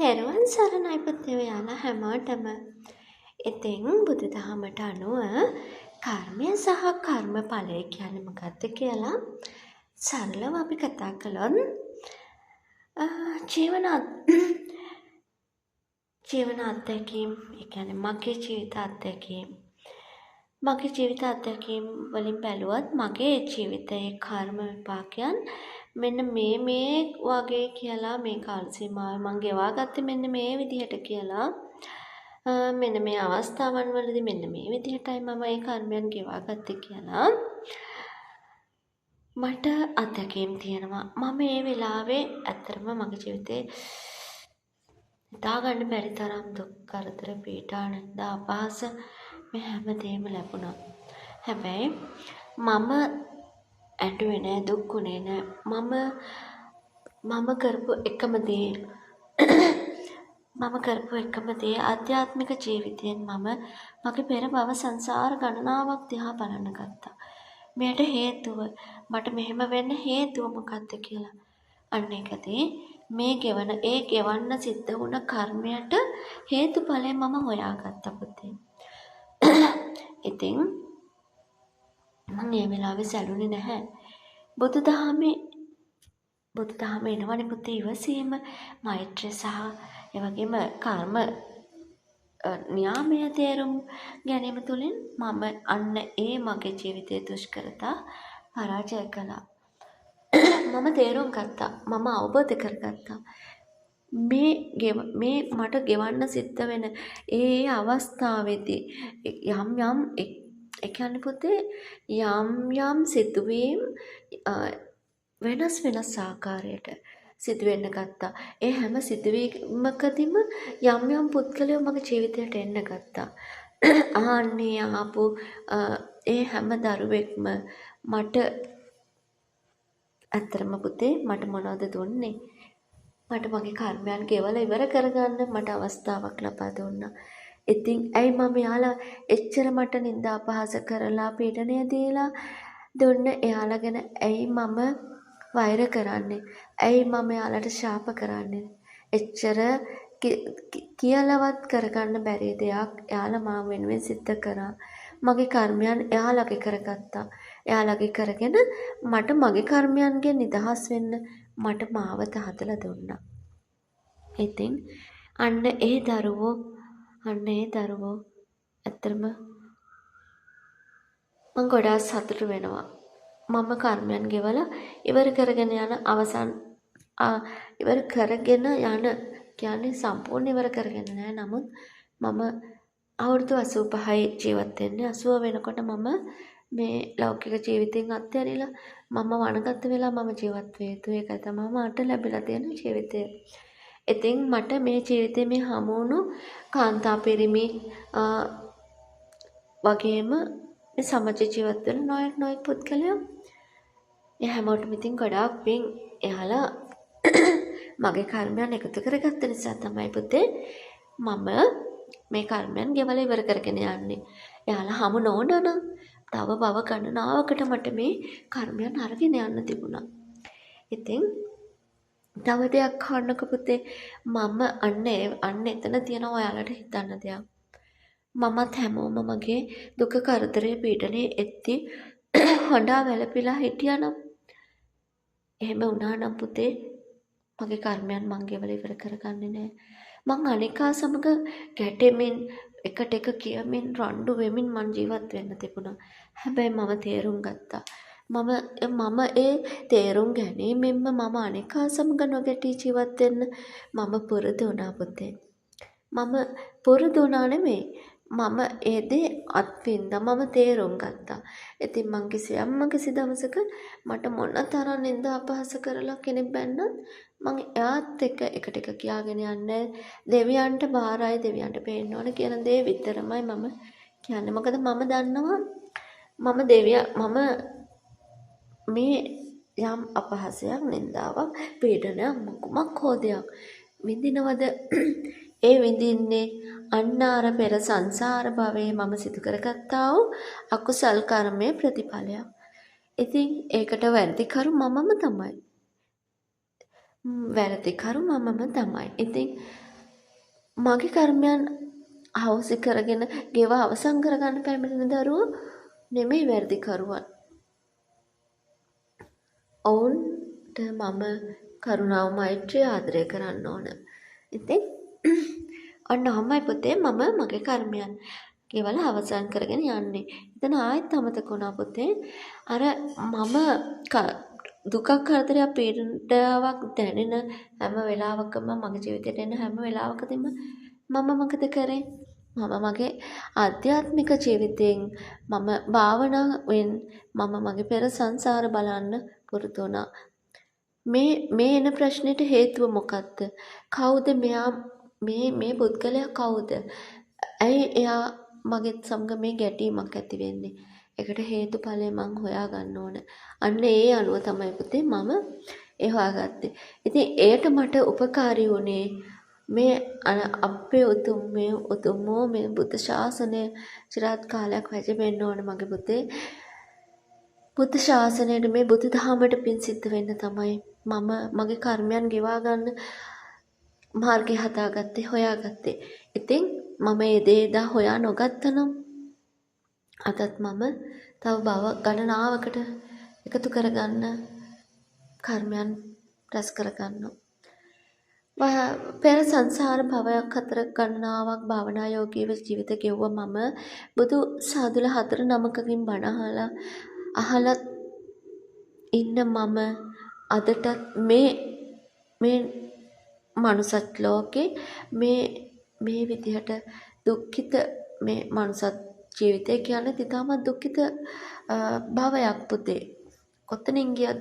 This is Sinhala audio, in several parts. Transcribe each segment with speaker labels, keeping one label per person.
Speaker 1: තෙරුවන් සරණයි පුතේ ඔයාලා හැමෝටම. ඉතින් බුදුදහමට අනුව කර්මය සහ කර්මඵලය කියන්නේ මොකක්ද කියලා සරලව අපි කතා කළොත් ජීවන අත්දැකීම්, ඒ කියන්නේ මගේ ජීවිත අත්දැකීම් වලින් බැලුවත් මගේ ජීවිතයේ කර්ම විපාකයන් මෙන්න මේ වගේ කියලා මේ කාල සීමාවේ මම ගෙවා ගත්තේ මෙන්න මේ විදිහට කියලා මෙන්න මේ අවස්ථාවන් වලදී මෙන්න මේ විදිහටයි මම ඒ කර්මයන් ගෙවා ගත්තේ කියලා මට අත්දැකීම් තියෙනවා. මම මේ වෙලාවේ ඇත්තටම මගේ ජීවිතේ හිතා ගන්න බැරි තරම් දුක් කරදර පීඩා නින්දා අපහාස මේ හැමදේම ලැබුණා. හැබැයි මම ඇඬුවේ නෑ, දුක් වුණේ නෑ. මම කරපු එකම දේ ආධ්‍යාත්මික ජීවිතයෙන් මම මගේ පෙර භව සංසාර ගණනාවක් දිහා බලන්න ගත්තා. මෙයට හේතුව මට මෙහෙම වෙන්න හේතුව මොකක්ද කියලා. අන්න ඒකදී මේ ගෙවන්න සිද්ධ වුණ කර්මයට හේතුඵලය මම හොයාගත්ත පුතේ. ඉතින් මම මේ වෙලාවේ සැලුනේ නැහැ. බුදුදහමේ එනවනේ පුතේ ඉවසීම, මෛත්‍රිය සහ ඒ වගේම කර්ම න්‍යාමය තේරුම් ගැනීම තුළින් මම අන්න ඒ මගේ ජීවිතයේ දුෂ්කරතා පරාජය කළා. මම තේරුම් ගත්තා. මම අවබෝධ කරගත්තා. මේ මට ගෙවන්න සිද්ධ වෙන ඒ අවස්ථාවේදී යම් ඒ කියන්නේ පුතේ යම් සිදුවීම් වෙනස් ආකාරයට සිදුවෙන්න ගත්තා. ඒ හැම සිදුවීමකදීම යම් පුද්ගලයෝ මගේ ජීවිතයට එන්න ගත්තා. ආන්නේ ආපු ඒ හැම දරුවෙක්ම මට ඇත්තරම පුතේ මට මොනවද දුන්නේ? මට මගේ කර්මයන් ගෙවලා ඉවර කරගන්න මට අවස්ථාවක් ලබා දුන්නා. ඉතින් ඇයි මම යාලා එච්චර මට නිନ୍ଦා අපහාස කරලා පීඩනය දීලා දුන්න එයාලා ගැන ඇයි මම වෛර කරන්නේ? ඇයි මම යාලට ශාප කරන්නේ? එච්චර කියලාවත් කරගන්න බැරි දෙයක් එයාලා මා වෙනුවෙන් සිද්ධ කරා. මගේ කර්මයන් එයාලගේ කරගත්තා. එයාලගේ කරගෙන මට මගේ කර්මයන්ගෙන් නිදහස් වෙන්න මට මාවත හදලා දුන්නා. ඉතින් අන්න ඒ දරුවෝ ඇත්තටම මම ගොඩාක් සතුටු වෙනවා. මම කර්මයන් ගෙවලා ඉවර කරගෙන කියන්නේ සම්පූර්ණ ඉවර කරගෙන නෑ. නමුත් මම අවුරුදු 85යි ජීවත් වෙන්නේ. 80 වෙනකොට මම මේ ලෞකික ජීවිතෙන් අත්හැරිලා මම වනගත වෙලා මම ජීවත් වෙ යුතුයි. ඒක තමයි මට ලැබිලා තියෙන ජීවිතය. ඉතින් මට මේ ජීවිතේ මේ හමු වුණු කාන්තා පිරිමි වගේම මේ සමාජ ජීවත් වෙන නොයෙක් පුද්ගලයෝ ඒ හැමෝටම ඉතින් ගොඩාක් පිං එයාලා මගේ කර්මයන් එකතු කරගත්ත නිසා තමයි පුතේ මම මේ කර්මයන් ගෙවලා ඉවර කරගෙන යන්නේ. එයාලා හමු නොවන තව භව ගණනාවකට මට මේ කර්මයන් අරගෙන යන්න තිබුණා. ඉතින් තව දෙයක් අහන්නක පුතේ මම අන්න එතන තියෙනවා ඔයාලට හිතන්න දෙයක්. මමත් හැමෝම මගේ දුක කරදරේ පීඩනේ එද්දි හොඬා වැළපිලා හිටියානම් එහෙම වුණා නම් පුතේ මගේ කර්මයන් මං ගෙවලා ඉවර කරගන්නේ නෑ. මං අනිකා සමග ගැටෙමින් එකට එක කියමින් රණ්ඩු වෙමින් මං ජීවත් වෙන්න තිබුණා. හැබැයි මම තේරුම් ගත්තා. මම ඒ තේරුම් ගැනීමෙන්ම මම අනිකා සමග නොගැටී ජීවත් වෙන්න මම පුරුදු වුණා පුතේ. මම පුරුදු වුණා නෙමෙයි. මම ඒ දේ අත්විඳා මම තේරුම් ගත්තා. ඉතින් මං කිසි දවසක මට මොන තරම් නින්දා අපහාස කරලා කෙනෙක් බැන්නත් මං එයාත් එක්ක එකට එක කියාගෙන යන්නේ දෙවියන්ට බාරයි දෙවියන්ට පේන්න ඕන කියන දේ විතරමයි මම කියන්නේ. මොකද මම දන්නවා මම මේ යම් අපහාසයක් නින්දාවක් පීඩනයක් මොකක් හෝ දෙයක් විඳිනවද ඒ විඳින්නේ අන්න අර පෙර සංසාර භවයේ මම සිදු කරගත්තා වූ අකුසල් කර්මයේ ප්‍රතිඵලයක්. ඉතින් ඒකට වැරදිකරු මමම තමයි. ඉතින් මගේ කර්මයන් අහෝසි කරගෙන ගෙව අවසන් කරගන්න පැමිණෙන දරුවෝ නෙමෙයි වැරදිකරුවන්. ඔවුන්ට මම කරුණාව මෛත්‍රිය ආදරය කරන්න ඕන. ඉතින් අන්න ඔහොමයි පුතේ මම මගේ කර්මයන් ගෙවල අවසන් කරගෙන යන්නේ. එතන ආයෙත් අමතක වුණා පුතේ. අර මම දුකක් කරදරයක් පීඩාවක් දැනෙන හැම වෙලාවකම මගේ ජීවිතේට එන හැම වෙලාවකදීම මම මොකද කරේ? මම මගේ ආධ්‍යාත්මික ජීවිතයෙන් මම භාවනාවෙන් මම මගේ පෙර සංසාර බලන්න පුරුදු වුණා. මේ එන ප්‍රශ්නෙට හේතුව මොකක්ද? කවුද මෙයා මේ පුද්ගලයා කවුද? ඇයි එයා මගෙත් සමග මේ ගැටීමක් ඇති වෙන්නේ? ඒකට හේතුඵලය මං හොයාගන්න ඕන. අන්න ඒ අනුව තමයි පුතේ මම ඒ හොයාගත්තේ. ඉතින් ඒට මට උපකාරී වුණේ මේ අපේ උතුම්මෝ මේ බුද්ධ ශාසනය চিරාත් කාලයක් වැජඹෙන්න ඕන මගේ පුතේ. බුද්ධ ශාසනයට මේ බුදු දහමට පින් සිද්ධ වෙන්න තමයි මම මගේ කර්මයන් ගෙවා ගන්න මාර්ගය හදාගත්තේ හොයාගත්තේ. ඉතින් මම ඒ දේ එදා හොයා නොගත්තනම් අදත් මම තව භව ගණනාවකට එකතු කරගන්න කර්මයන් රැස් කරගන්නවා. පෙර සංසාර භවයක් 4 ගණනාවක් භාවනා යෝගීව ජීවිත ගෙවුවා මම බුදු සාදුල 4 නමකකින් බණ අහලා ඉන්න මම අදටත් මේ මනුසත් ලෝකේ මේ විදිහට දුක්ඛිත මේ මනුසත් ජීවිතය කියන්නේ ඉතාමත් දුක්ඛිත භවයක් පුතේ. කොතනින් ගියත්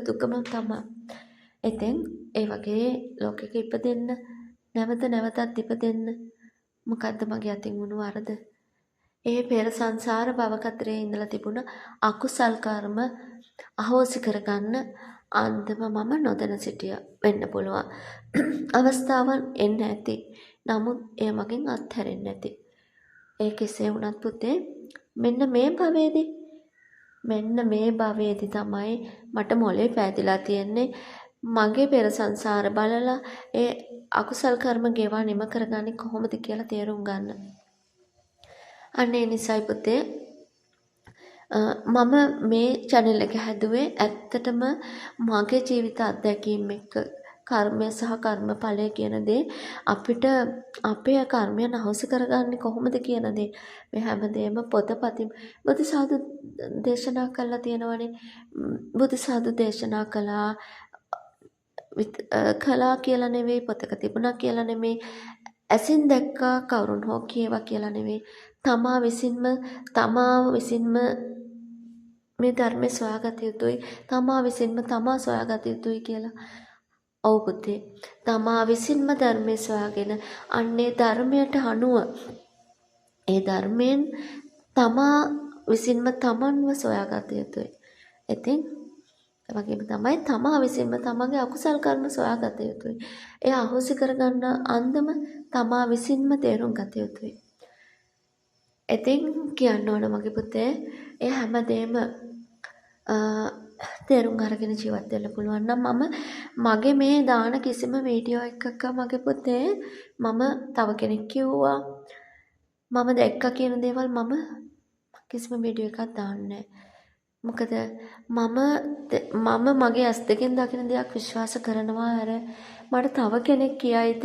Speaker 1: දුකම තමයි. ඉතින් ඒ වගේ ලෝකෙක ඉපදෙන්න නැවතත් ඉපදෙන්න මොකද්ද මගේ අතින් වුණු වරද? ඒ පෙර සංසාර භව කතරේ ඉඳලා තිබුණ අකුසල් කර්ම අහෝසි කරගන්න අන්දම මම නොදැන සිටිය වෙන්න පුළුවන්. අවස්ථාවන් එන්න ඇති. නමුත් එය මගෙන් අත්හැරෙන්න ඇති. ඒ කෙසේ වුණත් පුතේ මෙන්න මේ භවයේදී තමයි මට මොලේ පෑදිලා තියෙන්නේ. මගේ පෙර සංසාර බලලා ඒ අකුසල් කර්ම ගෙවා නිම කරගන්නේ කොහොමද කියලා තේරුම් ගන්න. අන්න ඒ නිසායි පුතේ මම මේ channel එක හැදුවේ ඇත්තටම මගේ ජීවිත අත්දැකීම් එක්ක කර්මය සහ කර්මඵලය කියන දේ අපිට අපේ කර්මයන් අහෝසි කරගන්නේ කොහොමද කියන දේ මේ හැමදේම පොතපතින් බුදු සාදු දේශනා කළා තියෙනවනේ. බුදු සාදු දේශනා කළා කියලා නෙවෙයි, පොතක තිබුණා කියලා නෙමෙයි, ඇසින් දැක්කා කවුරුන් හෝ කියවා කියලා නෙවෙයි, තමා විසින්ම මේ ධර්මය සොයාගත යුතුයි, තමා විසින්ම තමා සොයාගත යුතුයි කියලා. ඔව් පුතේ, තමා විසින්ම ධර්මය සොයාගෙන අන්නේ ධර්මයට අනුව ඒ ධර්මයෙන් තමා විසින්ම තමන්ව සොයාගත යුතුයි. ඉතින් ඒ වගේම තමයි තමා විසින්ම තමන්ගේ අකුසල් කර්ම සොයාගත යුතුයි. ඒ අහෝසි කරගන්න අන්දම තමා විසින්ම තේරුම් ගත යුතුයි. ඉතින් කියන්න ඕන මගේ පුතේ ඒ හැමදේම තේරුම් අරගෙන ජීවත් වෙන්න පුළුවන් නම් මගේ මේ දාන කිසිම වීඩියෝ එකක මගේ පුතේ මම තව කෙනෙක් කිව්වා මම දැක්කා කියන දේවල් මම කිසිම වීඩියෝ එකක් දාන්නේ මොකද මම මගේ ඇස් දෙකෙන් දකින දෙයක් විශ්වාස කරනවා. අර මට තව කෙනෙක් කියයිද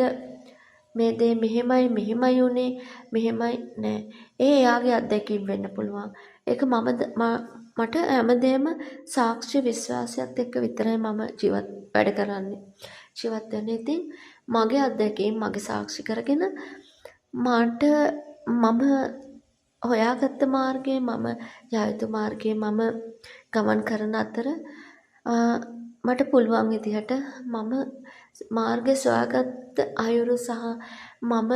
Speaker 1: මේ දේ මෙහෙමයි උනේ මෙහෙමයි නෑ. ඒ එයාගේ අත්දැකීම් වෙන්න පුළුවන්. ඒක මට හැමදේම සාක්ෂි විශ්වාසයත් එක්ක විතරයි මම වැඩ කරන්නේ. ජීවත් වෙන්නේ. ඉතින් මගේ අත්දැකීම් මගේ සාක්ෂි කරගෙන මම හොයාගත්ත මාර්ගයේ මම යයුතු මාර්ගයේ මම ගමන් කරන අතර මට පුළුවන් විදිහට මම මාර්ගය සොයාගත්ත අයුරු සහ මම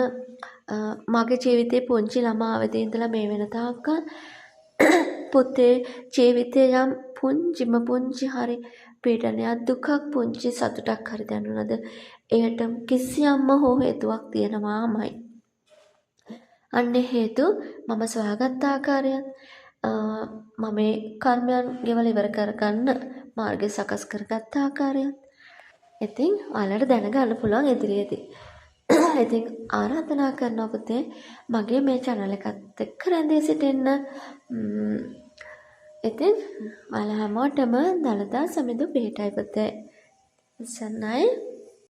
Speaker 1: මගේ ජීවිතේ පුංචි ළමා අවදී ඉඳලා මේ වෙන තාක්කල් පුතේ ජීවිතේ යම් පුංචි හරි පීඩනයක් දුකක් පුංචි සතුටක් හරි දැනුණාද එයට කිසියම්ම හෝ හේතුවක් තියෙනවාමයි. අන්නේ හේතු මම සොයාගත් ආකාරයත් මම මේ කර්මයන් ගෙවල ඉවර කරගන්න මාර්ගය සකස් කරගත් ආකාරයත් ඉතින් ඔයාලට දැනගන්න පුළුවන් ඉදිරියේදී. ඉතින් ආරාධනා කරනවා පුතේ මගේ මේ channel එකත් එක්ක රැඳී සිටින්න. ඉතින් ඔයාලා හැමෝටම දළදා සමිඳු පිහිටයි පුතේ. සන්නයි